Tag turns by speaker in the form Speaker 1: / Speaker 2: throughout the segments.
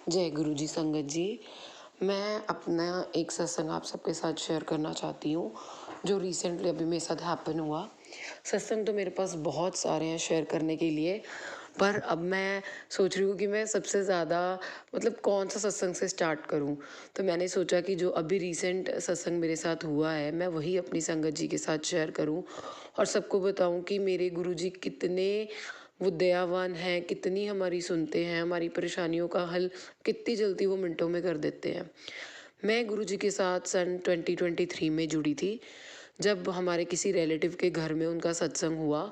Speaker 1: जय गुरु जी संगत जी। मैं अपना एक सत्संग आप सबके साथ शेयर करना चाहती हूँ, जो रिसेंटली अभी मेरे साथ हैपन हुआ। सत्संग तो मेरे पास बहुत सारे हैं शेयर करने के लिए, पर अब मैं सोच रही हूँ कि मैं सबसे ज़्यादा मतलब कौन सा सत्संग से स्टार्ट करूँ। तो मैंने सोचा कि जो अभी रिसेंट सत्संग मेरे साथ हुआ है, मैं वही अपनी संगत जी के साथ शेयर करूँ और सबको बताऊँ कि मेरे गुरु जी कितने वो दयावान हैं, कितनी हमारी सुनते हैं, हमारी परेशानियों का हल कितनी जल्दी वो मिनटों में कर देते हैं। मैं गुरुजी के साथ सन 2023 में जुड़ी थी, जब हमारे किसी रिलेटिव के घर में उनका सत्संग हुआ।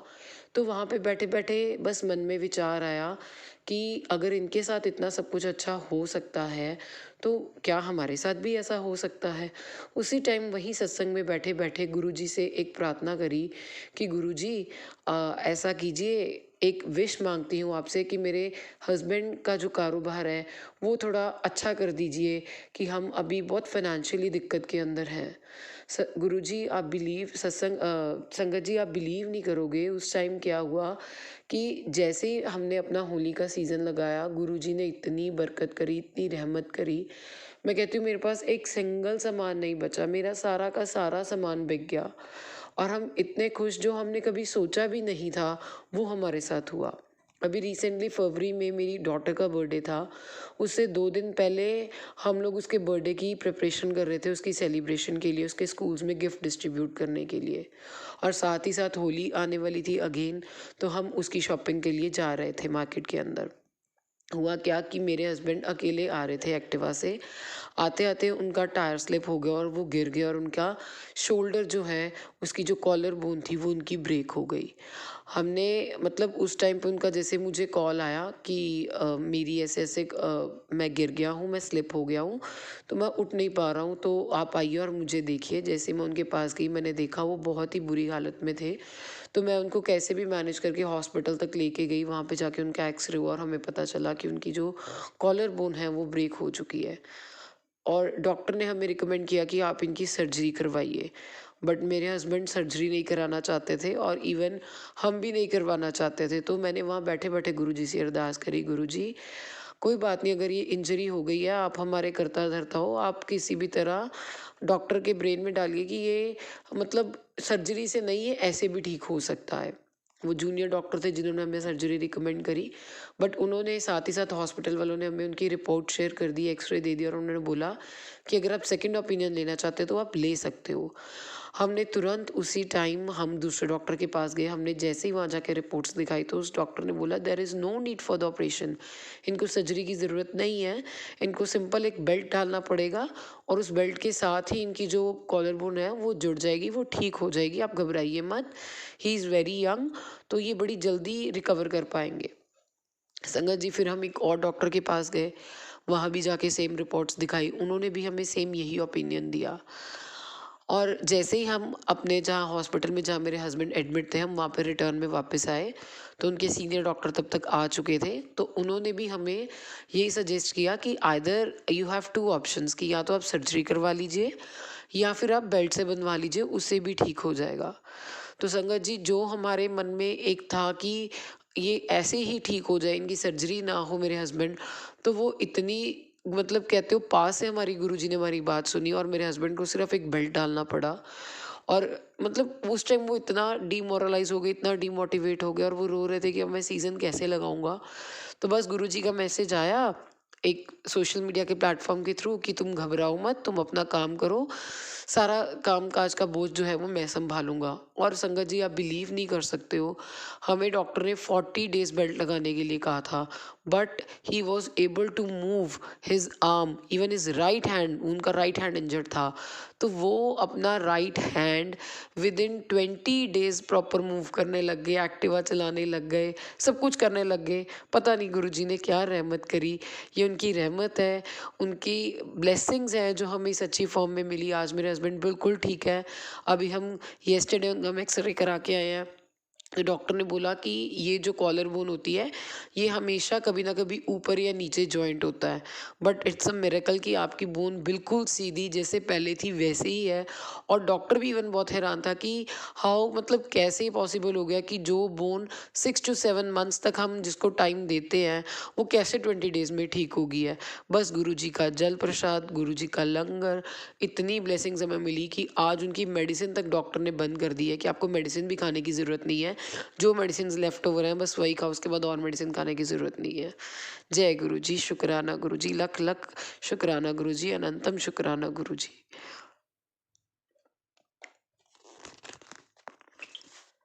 Speaker 1: तो वहाँ पे बैठे-बैठे बस मन में विचार आया कि अगर इनके साथ इतना सब कुछ अच्छा हो सकता है, तो क्या हमारे साथ भी ऐसा हो सकता है? उसी टाइम वहीं सत्संग में बैठे-बैठे गुरुजी से एक प्रार्थना करी कि गुरुजी ऐसा कीजिए, एक विश माँगती हूँ आपसे कि मेरे हस्बैंड का जो कारोबार है, वो थोड़ा अच्छा कर दीजिए कि हम अभी बहुत फ़ाइनेंशियली दिक्कत के अंदर हैं। गुरुजी आप संगत जी आप बिलीव नहीं करोगे उस टाइम क्या हुआ कि जैसे ही हमने अपना होली का सीज़न लगाया, गुरुजी ने इतनी बरकत करी, इतनी रहमत करी। मैं कहती हूँ मेरे पास एक सिंगल सामान नहीं बचा, मेरा सारा का सारा सामान बिक गया और हम इतने खुश, जो हमने कभी सोचा भी नहीं था, वो हमारे साथ हुआ। अभी रिसेंटली फरवरी में मेरी डॉटर का बर्थडे था। उससे 2 दिन पहले हम लोग उसके बर्थडे की प्रिपरेशन कर रहे थे, उसकी सेलिब्रेशन के लिए, उसके स्कूल्स में गिफ्ट डिस्ट्रीब्यूट करने के लिए और साथ ही साथ होली आने वाली थी अगेन, तो हम उसकी शॉपिंग के लिए जा रहे थे मार्केट के अंदर। हुआ क्या कि मेरे हस्बैंड अकेले आ रहे थे एक्टिवा से। आते-आते उनका टायर स्लिप हो गया और वो गिर गए और उनका शोल्डर जो है, उसकी जो कॉलर बोन थी, वो उनकी ब्रेक हो गई। हमने मतलब उस टाइम पे उनका जैसे मुझे कॉल आया कि मेरी ऐसे-ऐसे मैं गिर गया हूँ, मैं स्लिप हो गया हूँ, तो मैं उठ नहीं पा रहा हूँ, तो आप आइए और मुझे देखिए। जैसे मैं उनके पास गई, मैंने देखा वो बहुत ही बुरी हालत में थे। तो मैं उनको कैसे भी मैनेज करके हॉस्पिटल तक लेके गई। वहाँ पे जाके उनका एक्स-रे हुआ और हमें पता चला कि उनकी जो कॉलर बोन है, वो ब्रेक हो चुकी है और डॉक्टर ने हमें रिकमेंड किया कि आप इनकी सर्जरी करवाइए। बट मेरे हस्बैंड सर्जरी नहीं कराना चाहते थे और इवन हम भी नहीं करवाना चाहते थे। तो मैंने वहाँ बैठे-बैठे गुरुजी से अरदास करी, गुरुजी कोई बात नहीं, अगर ये इंजरी हो गई है, आप हमारे करता-धरता हो, आप किसी भी तरह डॉक्टर के ब्रेन में डालिए कि ये मतलब सर्जरी से नहीं, ये ऐसे भी ठीक हो सकता है। वो जूनियर डॉक्टर थे जिन्होंने हमें सर्जरी रिकमेंड करी, बट उन्होंने साथ ही साथ हॉस्पिटल वालों ने हमें उनकी रिपोर्ट शेयर कर दी, एक्स-रे दे दिया और उन्होंने बोला कि अगर आप सेकंड ओपिनियन लेना चाहते हो तो आप ले सकते हो। हमने तुरंत उसी टाइम हम दूसरे डॉक्टर के पास गए, हमने जैसे ही वहाँ जाके रिपोर्ट्स दिखाई तो उस डॉक्टर ने बोला there is no need for the operation, इनको सर्जरी की ज़रूरत नहीं है, इनको सिंपल एक बेल्ट डालना पड़ेगा और उस बेल्ट के साथ ही इनकी जो कॉलर बोन है वो जुड़ जाएगी, वो ठीक हो जाएगी, आप घबराइए मत, ही इज़ वेरी यंग, तो ये बड़ी जल्दी रिकवर कर पाएँगे। संगत जी फिर हम एक और डॉक्टर के पास गए, वहाँ भी जाके सेम रिपोर्ट्स दिखाई, उन्होंने भी हमें सेम यही ओपिनियन दिया। और जैसे ही हम अपने जहाँ हॉस्पिटल में जहाँ मेरे हस्बैंड एडमिट थे, हम वहाँ पे रिटर्न में वापस आए, तो उनके सीनियर डॉक्टर तब तक आ चुके थे, तो उन्होंने भी हमें यही सजेस्ट किया कि आइदर यू हैव 2 ऑप्शंस कि या तो आप सर्जरी करवा लीजिए या फिर आप बेल्ट से बंधवा लीजिए, उससे भी ठीक हो जाएगा। तो संगत जी जो हमारे मन में एक था कि ये ऐसे ही ठीक हो जाए, इनकी सर्जरी ना हो मेरे हस्बैंड, तो वो इतनी मतलब कहते हो पास से हमारी गुरुजी ने हमारी बात सुनी और मेरे हस्बैंड को सिर्फ एक बेल्ट डालना पड़ा और मतलब उस टाइम वो इतना डिमोरलाइज हो गए, इतना डिमोटिवेट हो गए और वो रो रहे थे कि अब मैं सीज़न कैसे लगाऊंगा। तो बस गुरुजी का मैसेज आया एक सोशल मीडिया के प्लेटफॉर्म के थ्रू कि तुम घबराओ मत, तुम अपना काम करो, सारा काम काज का बोझ जो है वो मैं संभालूंगा। और संगत जी आप बिलीव नहीं कर सकते हो, हमें डॉक्टर ने 40 डेज बेल्ट लगाने के लिए कहा था, but he was able to move his arm, even his right hand, उनका राइट हैंड इंजर्ड था, तो वो अपना right hand within 20 days proper move करने लग गए, एक्टिवा चलाने लग गए, सब कुछ करने लग गए। पता नहीं गुरुजी ने क्या रहमत करी, ये उनकी रहमत है, उनकी ब्लेसिंग्स हैं जो हमें इस अच्छी फॉर्म में मिली। आज मेरे हस्बैंड बिल्कुल ठीक है। अभी हम येस्टरडे हम एक्सरे करा के आए हैं, तो डॉक्टर ने बोला कि ये जो कॉलर बोन होती है, ये हमेशा कभी ना कभी ऊपर या नीचे जॉइंट होता है, बट इट्स अ मिरेकल कि आपकी बोन बिल्कुल सीधी जैसे पहले थी वैसे ही है। और डॉक्टर भी इवन बहुत हैरान था कि हाउ, मतलब कैसे पॉसिबल हो गया कि जो बोन 6 to 7 मंथ्स तक हम जिसको टाइम देते हैं, वो कैसे 20 डेज में ठीक हो गई है। बस गुरु जी का जल प्रसाद, गुरु जी का लंगर, इतनी ब्लेसिंग्स हमें मिली कि आज उनकी मेडिसिन तक डॉक्टर ने बंद कर दी है कि आपको मेडिसिन भी खाने की ज़रूरत नहीं है। जो मेडिसिन लेफ्ट ओवर हैं बस वही खाओ, उसके बाद और मेडिसिन खाने की ज़रूरत नहीं है। जय गुरु जी, शुक्राना गुरु जी, लख लख शुक्राना गुरु जी, अनंतम शुक्राना गुरु जी।